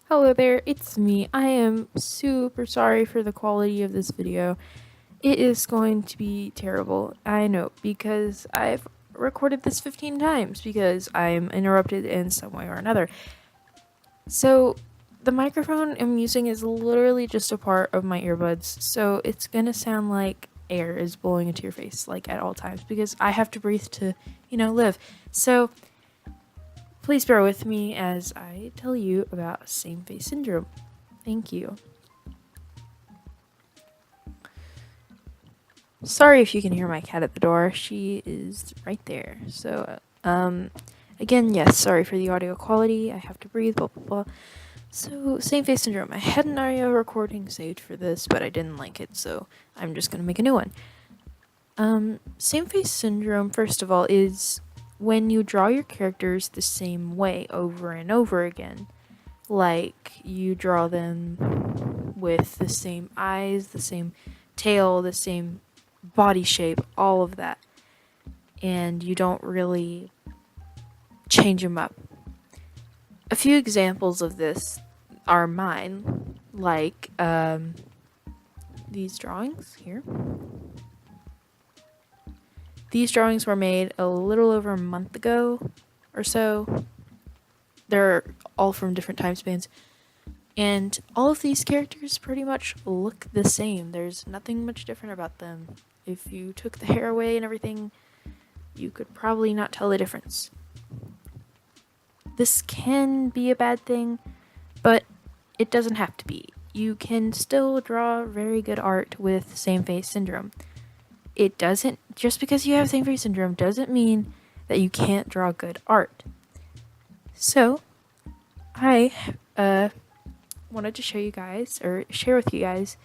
Hello there, it's me. I am super sorry for the quality of this video. It is going to be terrible, I know, because I've recorded this 15 times because I'm interrupted in some way or another. So, the microphone I'm using is literally just a part of my earbuds, so it's gonna sound like air is blowing into your face, like at all times, because I have to breathe to, live. So, please bear with me as I tell you about same face syndrome. Thank you. Sorry if you can hear my cat at the door. She is right there. So, again, yes, sorry for the audio quality. I have to breathe, blah, blah, blah. So, same face syndrome. I had an audio recording saved for this, but I didn't like it, so I'm just gonna make a new one. Same face syndrome, first of all, is when you draw your characters the same way over and over again. Like, you draw them with the same eyes, the same tail, the same body shape, all of that. And you don't really change them up. A few examples of this are mine, like these drawings here. These drawings were made a little over a month ago or so. They're all from different time spans. And all of these characters pretty much look the same. There's nothing much different about them. If you took the hair away and everything, you could probably not tell the difference. This can be a bad thing, but it doesn't have to be. You can still draw very good art with same face syndrome. It doesn't, just because you have same face syndrome doesn't mean that you can't draw good art. So, I wanted to show you guys, or share with you guys,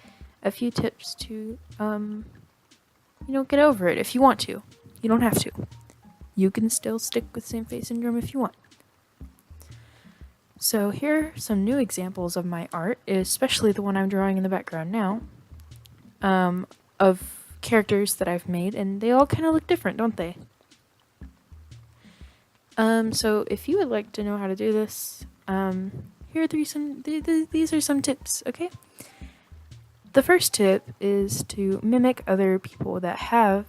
a few tips to, get over it if you want to. You don't have to. You can still stick with same face syndrome if you want. So here are some new examples of my art, especially the one I'm drawing in the background now, of characters that I've made, and they all kind of look different, don't they? So if you would like to know how to do this, here are these are some tips, okay? The first tip is to mimic other people that have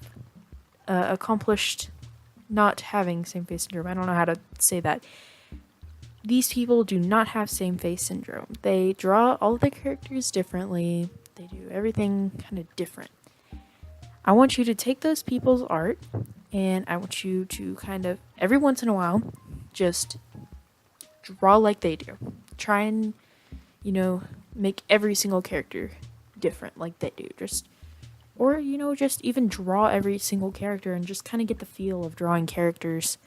accomplished not having same face syndrome. I don't know how to say that. These people do not have same face syndrome. They draw all of their characters differently. They do everything kind of different. I want you to take those people's art and I want you to kind of, every once in a while, just draw like they do. Try and, make every single character different like they do. Or, just even draw every single character and just kind of get the feel of drawing characters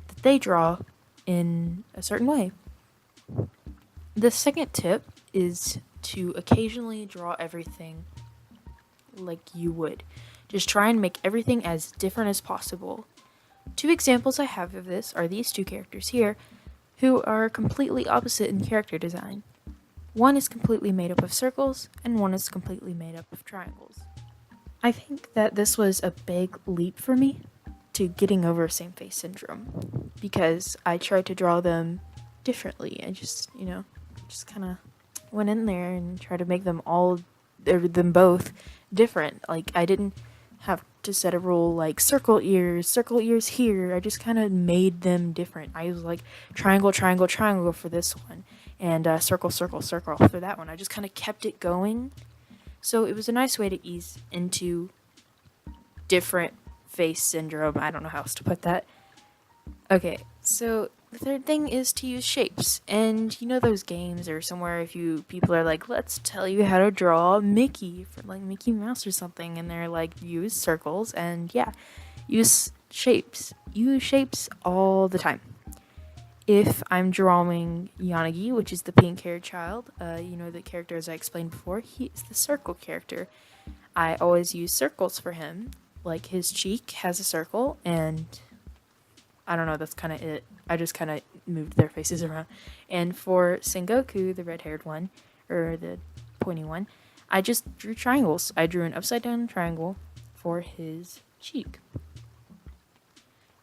that they draw in a certain way. The second tip is to occasionally draw everything like you would. Just try and make everything as different as possible. Two examples I have of this are these two characters here, who are completely opposite in character design. One is completely made up of circles, and one is completely made up of triangles. I think that this was a big leap for me to getting over same face syndrome, because I tried to draw them differently. I just kind of went in there and tried to make them both different. Like, I didn't have to set a rule like circle ears here. I just kind of made them different. I was like triangle, triangle, triangle for this one, and circle, circle, circle for that one. I just kind of kept it going. So it was a nice way to ease into different face syndrome. I don't know how else to put that. Okay, so the third thing is to use shapes. And you know those games or somewhere if people are like, let's tell you how to draw Mickey for like Mickey Mouse or something, and they're like, use circles, and yeah, use shapes. Use shapes all the time. If I'm drawing Yanagi, which is the pink-haired child, the character as I explained before, he's the circle character. I always use circles for him. Like, his cheek has a circle, and I don't know, that's kind of it. I just kind of moved their faces around. And for Sengoku, the red-haired one, or the pointy one, I just drew triangles. I drew an upside-down triangle for his cheek.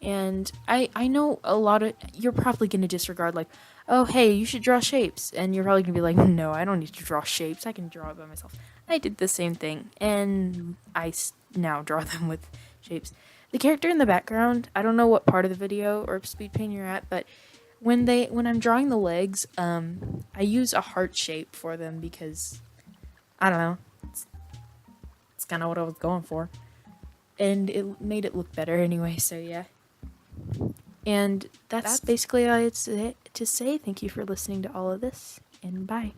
And I know a lot of you're probably going to disregard like, oh hey, you should draw shapes, and you're probably going to be like, no, I don't need to draw shapes, I can draw it by myself. I did the same thing, and now draw them with shapes. The character in the background, I don't know what part of the video or speed paint you're at, but when I'm drawing the legs, I use a heart shape for them because I don't know, it's kind of what I was going for, and it made it look better anyway. So yeah. And that's basically all I had to say. Thank you for listening to all of this, and bye.